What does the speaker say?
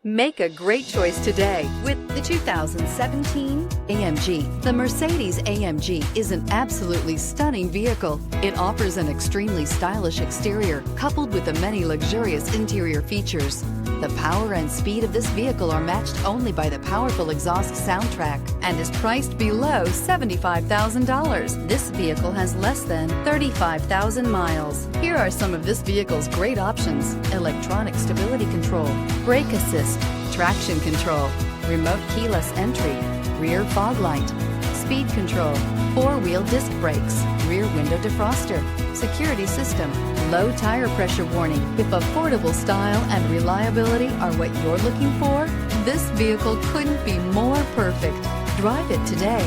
Make a great choice today with the 2017 AMG. The Mercedes AMG is an absolutely stunning vehicle. It offers an extremely stylish exterior coupled with the many luxurious interior features. The power and speed of this vehicle are matched only by the powerful exhaust soundtrack and is priced below $75,000. This vehicle has less than 35,000 miles. Here are some of this vehicle's great options: electronic stability control, brake assist, traction control, remote keyless entry, rear fog light, speed control, four-wheel disc brakes, rear window defroster, security system, low tire pressure warning. If affordable style and reliability are what you're looking for, this vehicle couldn't be more perfect. Drive it today.